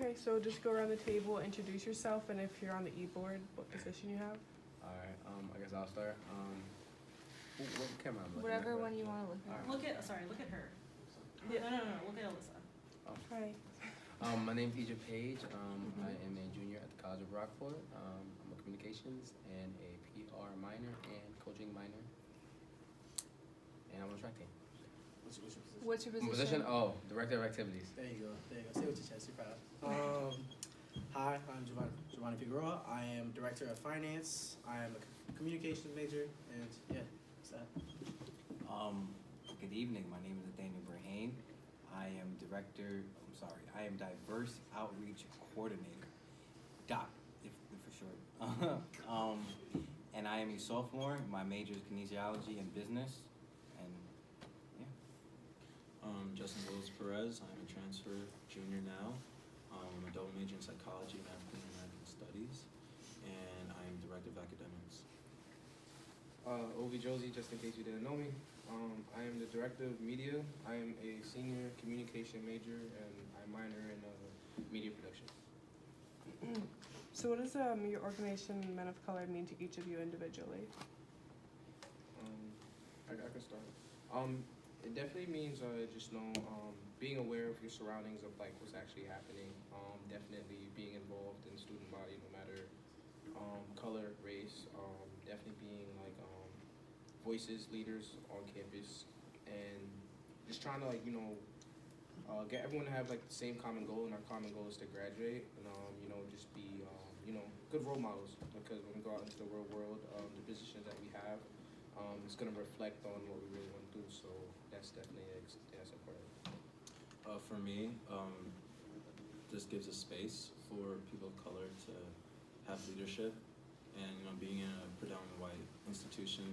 Okay, so just go around the table, introduce yourself, and if you're on the e-board, what position you have. Alright, I guess I'll start. What camera I'm looking Whatever at? one you want to look at. Look at her. Yeah. No, look at Alyssa. Hi. My name's PJ Page. I am a junior at the College of Brockport. I'm a communications and a PR minor and coaching minor. And I'm on track team. What's your position? What's your My position? position? Oh, director of activities. There you go. Say what your chest, you're proud. Hi, I'm Giovanni Figueroa. I am director of finance. I am a communications major, and yeah, that's that. Good evening. My name is Nathaniel Brahane. I am diverse outreach coordinator. DOC, if for short. And I am a sophomore. My major is kinesiology and business. And yeah. Justin Willis Perez. I'm a transfer junior now. I'm a double major in psychology and African American studies, and I am director of academics. Ovi Josie, just in case you didn't know me. I am the director of media. I am a senior communication major, and I minor in media production. So what does your organization, Men of Color, mean to each of you individually? I can start. It definitely means just being aware of your surroundings of like what's actually happening. Definitely being involved in student body, no matter color, race. Definitely being like voices, leaders on campus, and just trying to get everyone to have like the same common goal. And our common goal is to graduate, and just be good role models, because when we go out into the real world, the positions that we have, it's gonna reflect on what we really want to do. So that's definitely important. For me, this gives a space for people of color to have leadership, and being in a predominantly white institution,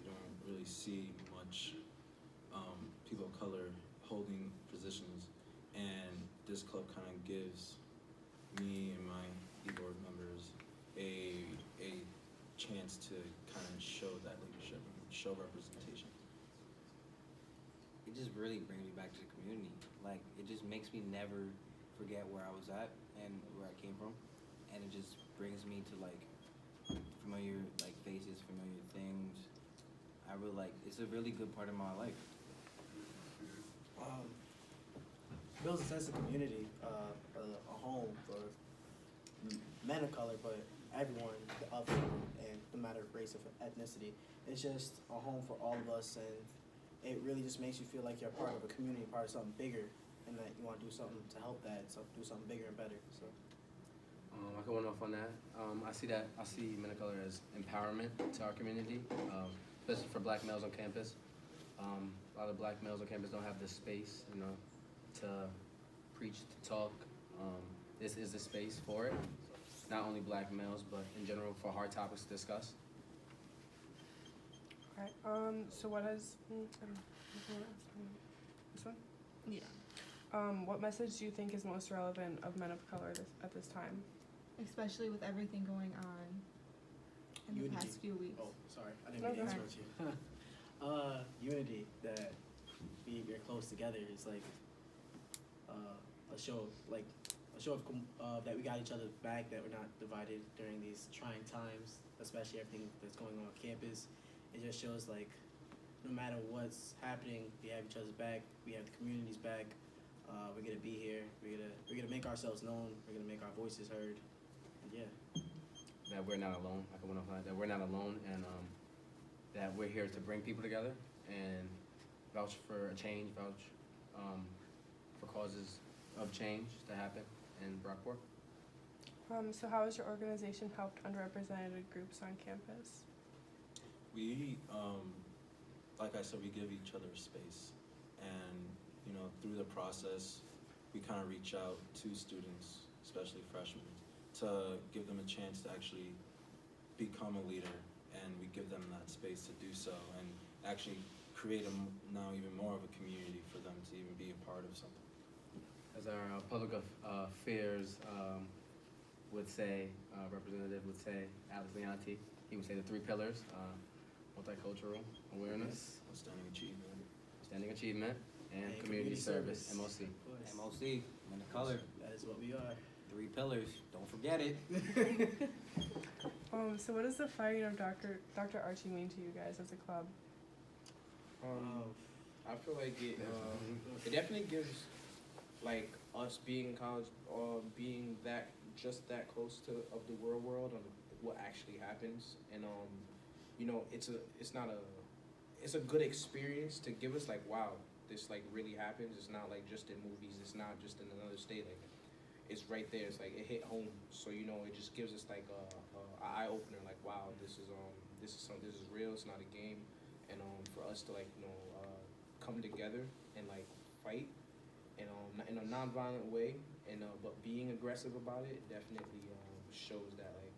you don't really see much people of color holding positions, and this club kind of gives me and my e-board members a chance to kind of show that leadership and show representation. It just really brings me back to the community. Like, it just makes me never forget where I was at and where I came from, and it just brings me to like familiar faces, familiar things. I really it's a really good part of my life. Builds a sense of community, a home for men of color, but everyone of color, and no matter race or ethnicity. It's just a home for all of us, and it really just makes you feel like you're part of a community, part of something bigger, and that you want to do something to help that, so do something bigger and better. So. I can one off on that. I see men of color as empowerment to our community, especially for black males on campus. A lot of black males on campus don't have the space, to preach, to talk. This is the space for it. Not only black males, but in general for hard topics to discuss. All right. So what has this one? Yeah. What message do you think is most relevant of Men of Color at this time? Especially with everything going on in the past few weeks. Oh, sorry, I didn't mean to interrupt you. Unity, that we're close together, is like a show of that we got each other back, that we're not divided during these trying times, especially everything that's going on campus. It just shows like no matter what's happening, we have each other's back, we have the community's back. We're gonna be here. We're gonna make ourselves known. We're gonna make our voices heard. And yeah. That we're not alone. I can one off on that we're not alone, and that we're here to bring people together and vouch for a change, vouch for causes of change to happen in Brockport. So how has your organization helped underrepresented groups on campus? We, like I said, we give each other space, and through the process, we kind of reach out to students, especially freshmen, to give them a chance to actually become a leader, and we give them that space to do so, and actually create now even more of a community for them to even be a part of something. As our public affairs would say, representative would say, Alex Leonti, he would say the 3 pillars: multicultural awareness, outstanding achievement, and community service, MOC. MOC, men of color. That is what we are. 3 pillars. Don't forget it. So what does the firing of Dr. Archie mean to you guys as a club? I feel like it definitely gives, like, us being in college, being that close to of the real world and what actually happens, and you know, it's a good experience to give us, like, wow, this like really happens. It's not like just in movies. It's not just in another state. Like, it's right there. It's like it hit home. So, you know, it just gives us like a eye opener. Like, wow, this is real. It's not a game. And for us to, like, you know, come together and like fight and in a non-violent way, and but being aggressive about it definitely shows that, like,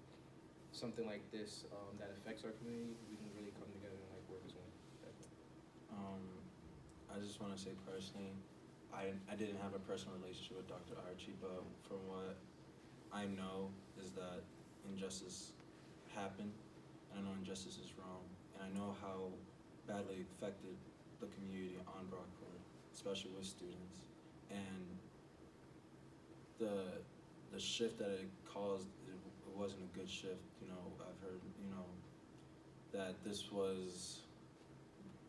something like this that affects our community, we can really come together and like work as one. Definitely. I just want to say personally, I didn't have a personal relationship with Dr. Archie, but from what I know is that injustice happened, and I know injustice is wrong, and I know how badly affected the community on Brockport, especially with students, and the shift that it caused, it wasn't a good shift. You know, I've heard, you know, that this was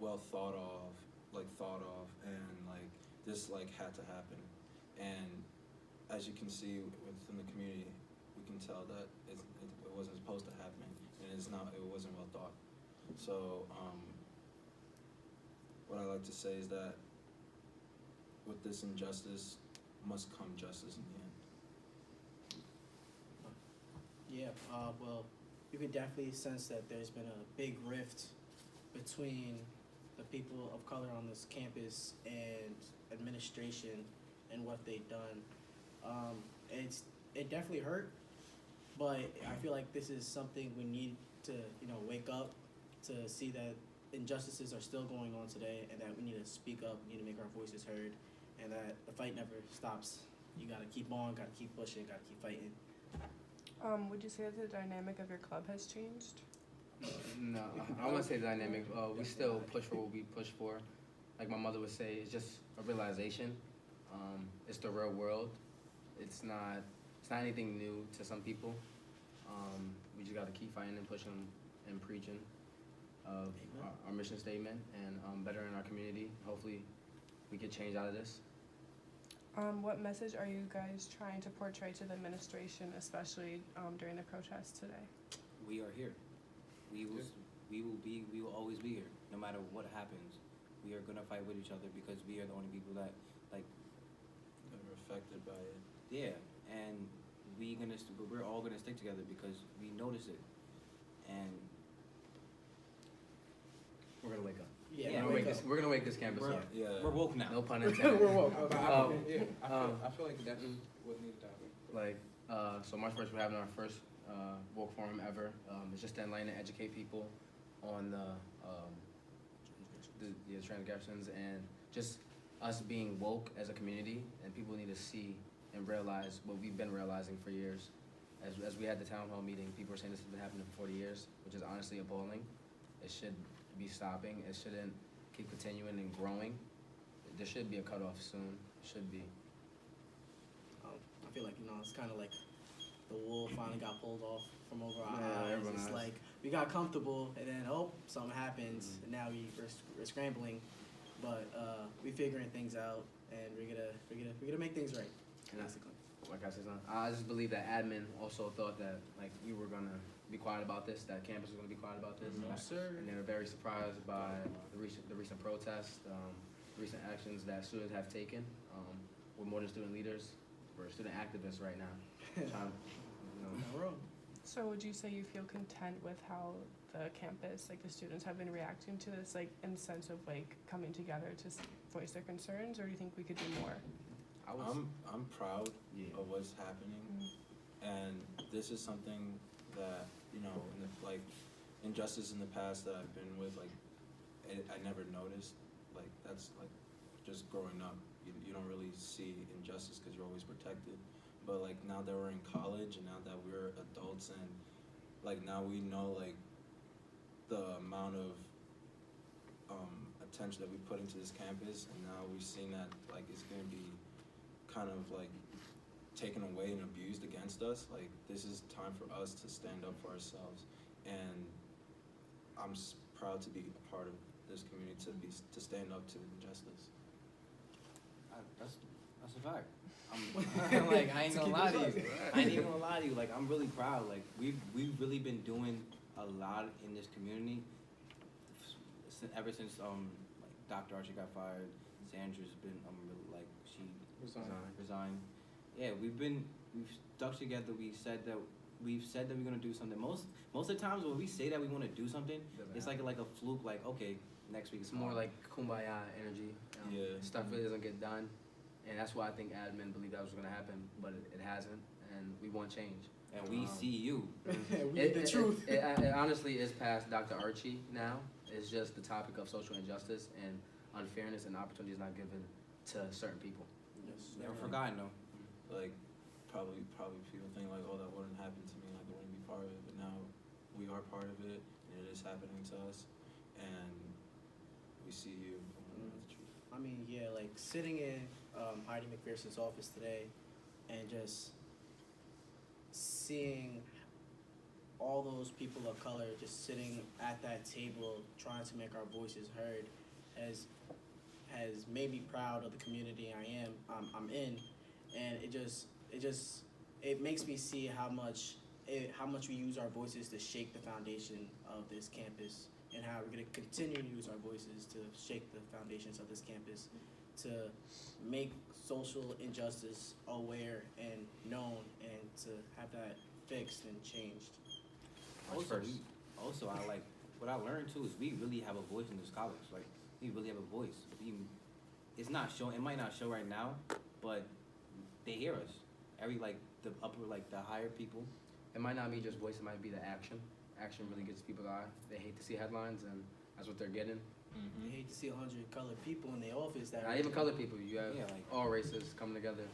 well thought of, and like this like had to happen. And as you can see within the community, we can tell that it wasn't supposed to happen, and it wasn't well thought. So what I like to say is that with this injustice must come justice in the end. Yeah, well, you could definitely sense that there's been a big rift between the people of color on this campus and administration and what they've done. It definitely hurt, but I feel like this is something we need to, you know, wake up to see that injustices are still going on today, and that we need to speak up, we need to make our voices heard, and that the fight never stops. You gotta keep on, gotta keep pushing, gotta keep fighting. Would you say that the dynamic of your club has changed? No, I wouldn't say dynamic. We still push for what we push for. Like my mother would say, it's just a realization. It's the real world. It's not anything new to some people. We just got to keep fighting and pushing and preaching our mission statement and bettering our community. Hopefully, we can change out of this. What message are you guys trying to portray to the administration, especially during the protests today? We are here. We will always be here, no matter what happens. We are gonna fight with each other because we are the only people that, like, That were affected by it. yeah, and we're all gonna stick together because we notice it, and We're gonna wake up. Yeah, We're gonna wake this campus we're, up. Yeah. we're woke now. No pun intended. We're woke. I feel like that's what needed to happen. Like, so March 1st, we're having our first woke forum ever. It's just to enlighten and educate people on the transgressions and just us being woke as a community, and people need to see and realize what we've been realizing for years. As we had the town hall meeting, people were saying this has been happening for 40 years, which is honestly appalling. It should be stopping. It shouldn't keep continuing and growing. There should be a cutoff soon. It should be. I feel like, you know, it's kind of like the wool finally got pulled off from over our eyes. everyone It's has. like we got comfortable, and then something happens, and now we're scrambling, but we figuring things out, and we're gonna make things right. And that's- Basically. Like I said, I just believe that admin also thought that like we were gonna be quiet about this, that campus was gonna be quiet about this. No, sir. And they were very surprised by the recent protests, recent actions that students have taken. We're more than student leaders, we're student activists right now. Trying, you know, Not wrong. So would you say you feel content with how the campus, like the students have been reacting to this, like in the sense of like coming together to voice their concerns, or do you think we could do more? I'm proud Yeah. of what's happening, and this is something that, you know, in the, like, injustice in the past that I've been with, like, I never noticed. Like, that's like just growing up, you don't really see injustice because you're always protected. But like now that we're in college and now that we're adults, and like now we know like the amount of attention that we put into this campus, and now we've seen that like it's gonna be kind of like taken away and abused against us. Like, this is time for us to stand up for ourselves, and I'm proud to be a part of this community, to stand up to injustice. That's a fact. I'm like, I ain't gonna lie to you. I ain't even gonna lie to you. Like, I'm really proud. Like, we've really been doing a lot in this community ever since like Dr. Archie got fired. Sandra's been really, like, she resigned. Yeah, we've stuck together. We've said that we're gonna do something. Most of the times when we say that we want to do something, it's like a fluke. Like, okay, next week It's more like kumbaya energy. Yeah. Stuff really doesn't get done, and that's why I think admin believed that was going to happen, but it hasn't, and we want change. and we see you. The truth. It honestly is past Dr. Archie now. It's just the topic of social injustice and unfairness and opportunities not given to certain people. Yes. Never forgotten though. Like, probably people think like, oh, that wouldn't happen to me, like I wouldn't be part of it, but now we are part of it, and it is happening to us, and we see you. That's the truth. I mean, yeah, like sitting in Heidi McPherson's office today and just seeing all those people of color just sitting at that table trying to make our voices heard has made me proud of the community I'm in, and it makes me see how much we use our voices to shake the foundation of this campus, and how we're going to continue to use our voices to shake the foundations of this campus, to make social injustice aware and known, and to have that fixed and changed. Also, I like what I learned too is we really have a voice in this college. Like, we really have a voice. It's not showing. It might not show right now, but they hear us. The higher people. It might not be just voice, it might be the action. Action really gets people's eye. They hate to see headlines, and that's what they're getting. I hate to see 100 colored people in the office that Not even colored people, you have Yeah, like, all races coming together.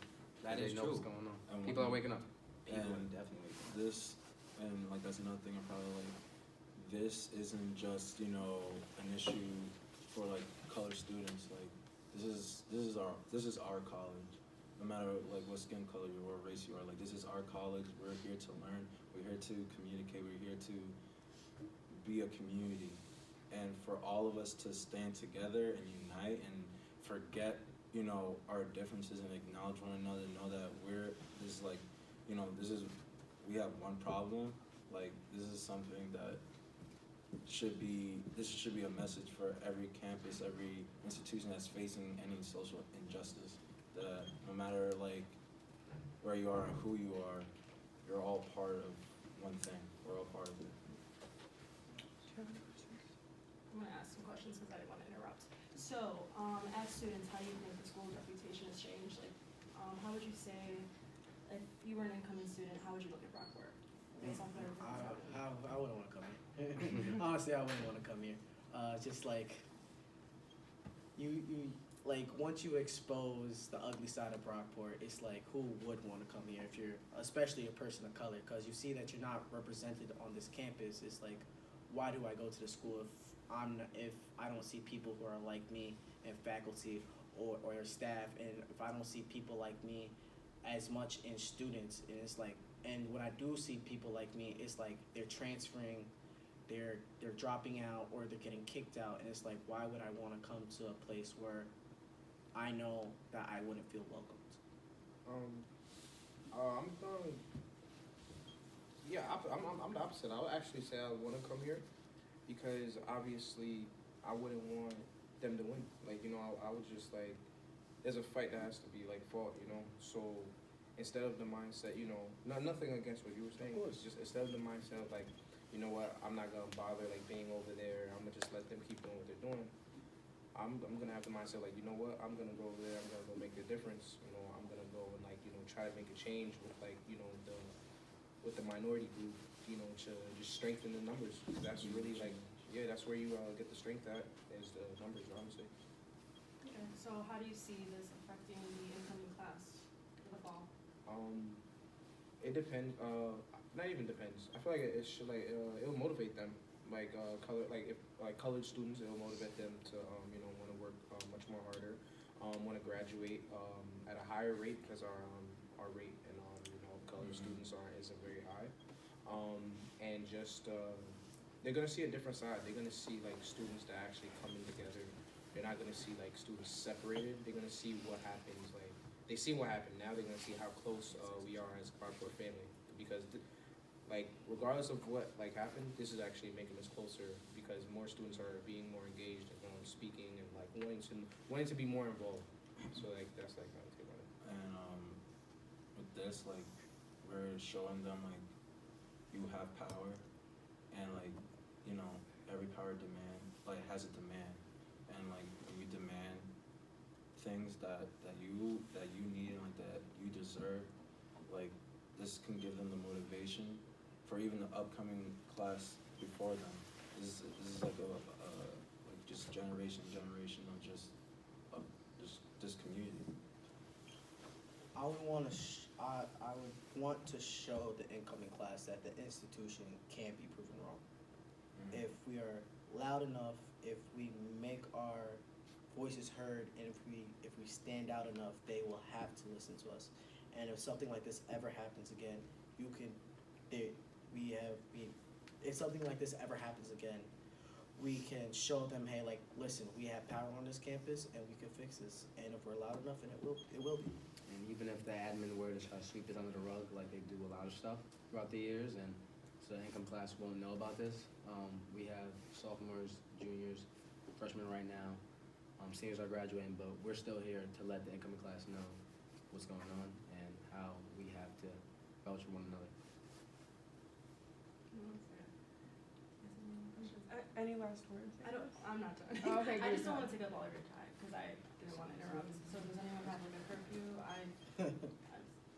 that they is know true. what's going on. And People are waking up. People And are definitely. This, and like that's another thing I'm probably like, this isn't just, you know, an issue for like colored students. Like, this is our college. No matter like what skin color you are, what race you are, like this is our college. We're here to learn. We're here to communicate. We're here to be a community, and for all of us to stand together and unite and forget, you know, our differences and acknowledge one another. Know that we have one problem. Like, this is something that should be a message for every campus, every institution that's facing any social injustice. That no matter like where you are and who you are, you're all part of one thing. We're all part of it. I'm gonna ask some questions because I didn't want to interrupt. So, as students, how do you think the school's reputation has changed? Like, how would you say, if you were an incoming student, how would you look at Brockport based off of everything that's happening? I wouldn't want to come here. Honestly, I wouldn't want to come here. Just like you like once you expose the ugly side of Brockport, it's like who would want to come here if you're, especially a person of color, because you see that you're not represented on this campus. It's like, why do I go to the school if I don't see people who are like me in faculty or staff, and if I don't see people like me as much in students? And it's like, and when I do see people like me, it's like they're transferring, they're dropping out, or they're getting kicked out, and it's like, why would I want to come to a place where I know that I wouldn't feel welcomed? I'm the opposite. I would actually say I want to come here because obviously I wouldn't want them to win. Like, you know, I would just like, there's a fight that has to be like fought, you know. So instead of the mindset, you know, nothing against what you were saying. It's just instead of the mindset of like, you know what, I'm not gonna bother like being over there. I'm gonna just let them keep doing what they're doing. I'm gonna have the mindset like, you know what, I'm gonna go over there. I'm gonna go make a difference. You know, I'm gonna go and like, you know, try to make a change with like, you know, with the minority group. You know, to just strengthen the numbers. That's really like, yeah, that's where you get the strength at, is the numbers, honestly. Okay, so how do you see this affecting the incoming class in the fall? It depends. Not even depends. I feel like it should like it'll motivate them. Like colored students, it'll motivate them to you know, want to work much more harder, want to graduate at a higher rate, because our rate and you know, colored students and just they're gonna see a different side. They're gonna see like students that actually coming together. They're not gonna see like students separated. They're gonna see what happens. Like they see what happened. Now they're gonna see how close we are as a Brockport family. Because like regardless of what like happened, this is actually making us closer because more students are being more engaged and speaking and like wanting to be more involved. So like that's like my take on it. And with this, like, we're showing them like you have power, and like, you know, every power has a demand, and like when you demand things that you need and like that you deserve, like this can give them the motivation for even the upcoming class before them. This is like like just generation of just this community. I would want to I would want to show the incoming class that the institution can't be proven wrong. Mhm. If we are loud enough, if we make our voices heard, and if we stand out enough, they will have to listen to us. And if something like this ever happens again, if something like this ever happens again, we can show them, hey, like, listen, we have power on this campus, and we can fix this. And if we're loud enough, and it will be. And even if the admin were to try to sweep this under the rug, like they do a lot of stuff throughout the years, and so the income class won't know about this. We have sophomores, juniors, freshmen right now. Seniors are graduating, but we're still here to let the incoming class know what's going on and how we have to vouch for one another. Any last words? I'm not done. Oh, okay, I good. just don't want to take up all of your time because I didn't want to interrupt. So does anyone have like a curfew?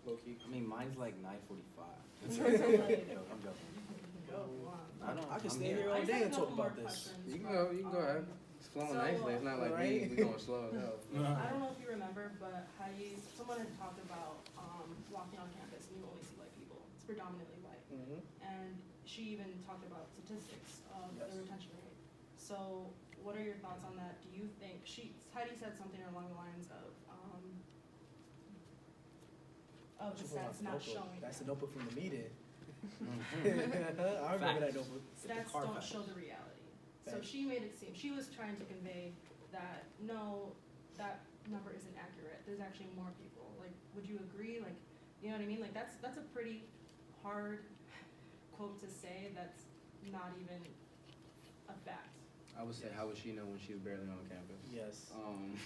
Low key. I mean, mine's like 9:45. It's late. I'm joking. Go on. I could I'm stay here I all just day have and a talk couple about more this. questions, You can but, go ahead. It's flowing so, nicely. It's not like right? we going slow as hell. I don't know if you remember, but someone had talked about walking on campus and you only see white people. It's predominantly white. Mm-hmm. And she even talked about statistics of Yes. the retention rate. So what are your thoughts on that? Do you think, Heidi said something along the lines of the stats not showing. That's the them. notebook from the meeting. Mhm. I remember that notebook. Stats Car don't facts. show the reality. So Facts. she made it seem, she was trying to convey that, no, that number isn't accurate. There's actually more people. Like, would you agree? Like, you know what I mean? Like, that's a pretty hard quote to say that's not even a fact. I would say, how would she know when she was barely on campus? Yes.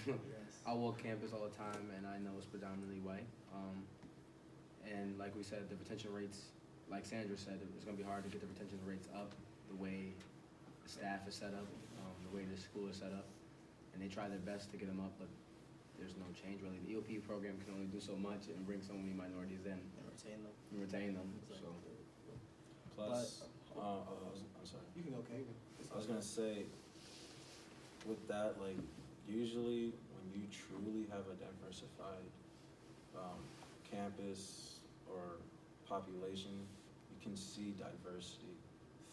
Yes. I walk campus all the time, and I know it's predominantly white. And like we said, the retention rates, like Sandra said, it's going to be hard to get the retention rates up the way the staff is set up, the way the school is set up. And they try their best to get them up, but there's no change really. The EOP program can only do so much and bring so many minorities in And and retain retain them. them. So Plus, I'm sorry. You can go, okay. I was gonna say, with that, like, usually when you truly have a diversified campus or population, you can see diversity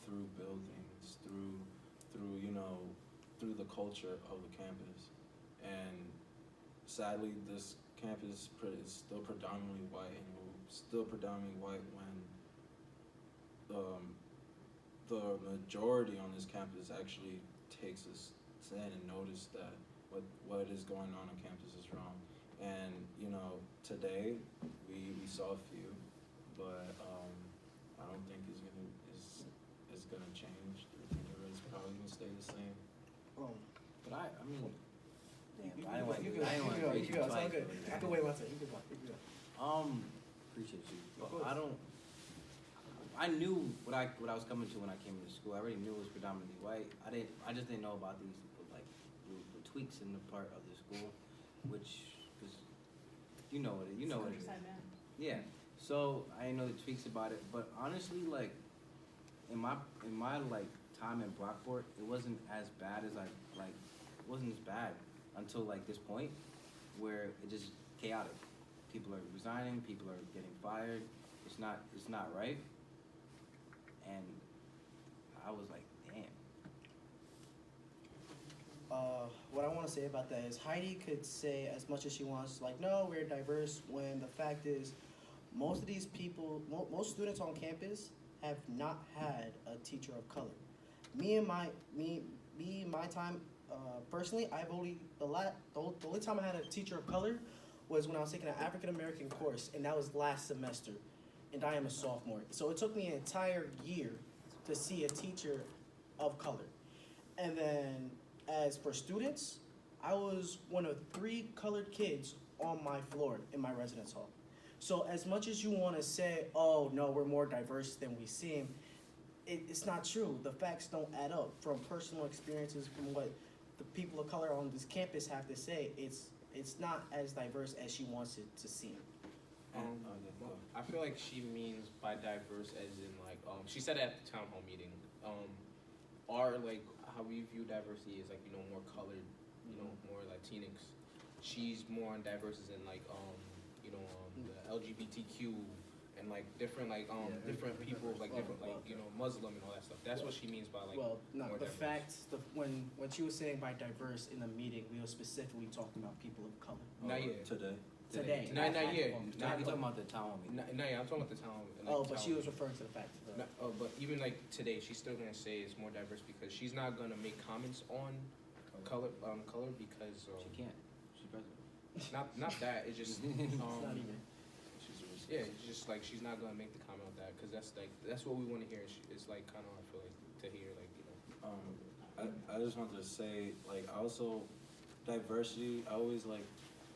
through buildings, through through the culture of the campus. And sadly, this campus is still predominantly white, and will still predominantly white when the majority on this campus actually takes a stand and notice that what is going on campus is wrong. And today we saw a few, but I don't think is gonna change. The retention rate is probably gonna stay the same. But I mean, damn, I You didn't want to go. preach You go. It's all twice, good. but- I can wait one second. You can go. You can go. Appreciate you. Of But course. I knew what I was coming to when I came into school. I already knew it was predominantly white. I just didn't know about these like the tweaks in the part of the school, which was you know what it is. Countryside man. Yeah. So I didn't know the tweaks about it, but honestly, like in my like time in Brockport, it wasn't as bad as it wasn't as bad until like this point where it just chaotic. People are resigning, people are getting fired. It's not right. And I was like, damn. What I want to say about that is Heidi could say as much as she wants, like, no, we're diverse, when the fact is most of these people, most students on campus have not had a teacher of color. Me in my time, personally, I've only the only time I had a teacher of color was when I was taking an African American course, and that was last semester, and I am a sophomore. So it took me an entire year to see a teacher of color. And then as for students, I was one of 3 colored kids on my floor in my residence hall. So as much as you want to say, oh no, we're more diverse than we seem, it's not true. The facts don't add up. From personal experiences, from what the people of color on this campus have to say, it's not as diverse as she wants it to seem. Well, I feel like she means by diverse as in like she said at the town hall meeting, our like how we view diversity is like more colored, more Latinx. She's more on diverse as in like the LGBTQ and like different different people like different like Muslim and all that stuff. That's what she means by like Well, no, more the diverse. facts, when she was saying by diverse in the meeting, we were specifically talking about people of color. Not yet. Today. Today. Not yet. Not talking about the town meeting. No, yeah, I'm talking about the town. Like, Oh, but town she was meeting. referring to the facts. But even like today, she's still gonna say it's more diverse because she's not gonna make comments on color because She can't. She's president. not that it's just It's not even. yeah, it's just like she's not gonna make the comment on that because that's what we want to hear. It's like kind of I feel like to hear like I just wanted to say, like, also, diversity, I always, like,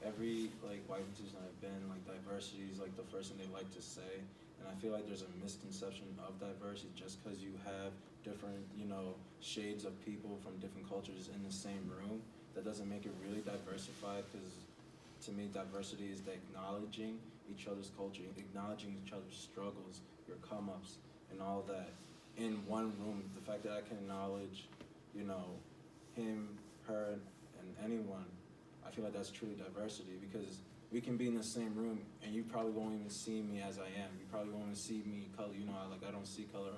every, like, white institution I've been, like, diversity is, like, the first thing they like to say, and I feel like there's a misconception of diversity just because you have different, shades of people from different cultures in the same room. That doesn't make it really diversified, because, to me, diversity is the acknowledging each other's culture, acknowledging each other's struggles, your come-ups, and all that in one room. The fact that I can acknowledge him, her, and anyone, I feel like that's truly diversity, because we can be in the same room and you probably won't even see me as I am. You probably won't even see me color. I don't see color.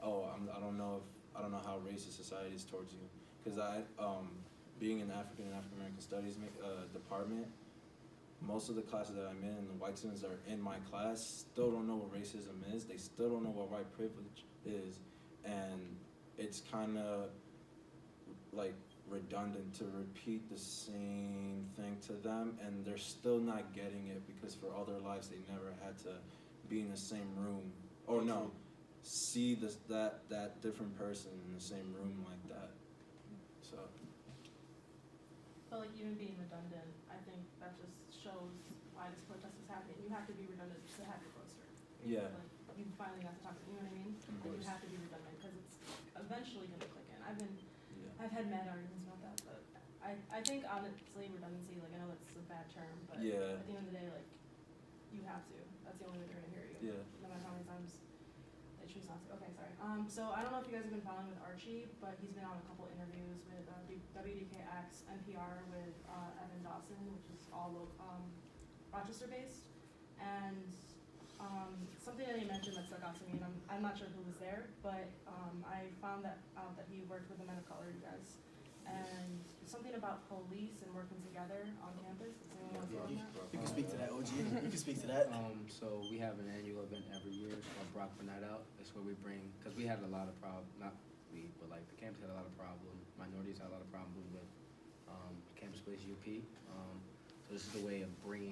Or, I don't know how racist society is towards you. Because being in the African and African American Studies department, most of the classes that I'm in, and the white students that are in my class still don't know what racism is. They still don't know what white privilege is, and it's kind of like redundant to repeat the same thing to them, and they're still not getting it because for all their lives they never had to be in the same room, or see that different person in the same room like that. So But like even being redundant, I think that just shows why this protest is happening. You have to be redundant to have your poster. yeah, Like you finally got to talk to, you know what I mean? Of Like you course. have to be redundant because it's eventually gonna click in. yeah. I've had mad arguments about that, but I think honestly redundancy, like I know that's a bad term, but Yeah. at the end of the day, like you have to. That's the only way they're gonna hear you. Yeah. No matter how many times they choose not to. Okay, sorry. So I don't know if you guys have been following with Archie, but he's been on a couple interviews with WDKX, NPR with Evan Dawson, which is all Rochester based, and something that he mentioned that stuck out to me, and I'm not sure who was there, but I found out that he worked with the men of color, you guys, and something about police and working together on campus. Does anyone want to talk on that? You can speak to that, OG. You can speak to that. So we have an annual event every year. It's called Brockport Night Out. It's where we bring, because we had a lot of not we, but like the campus had a lot of problems. Minorities had a lot of problems with campus police UP. So this is a way of bringing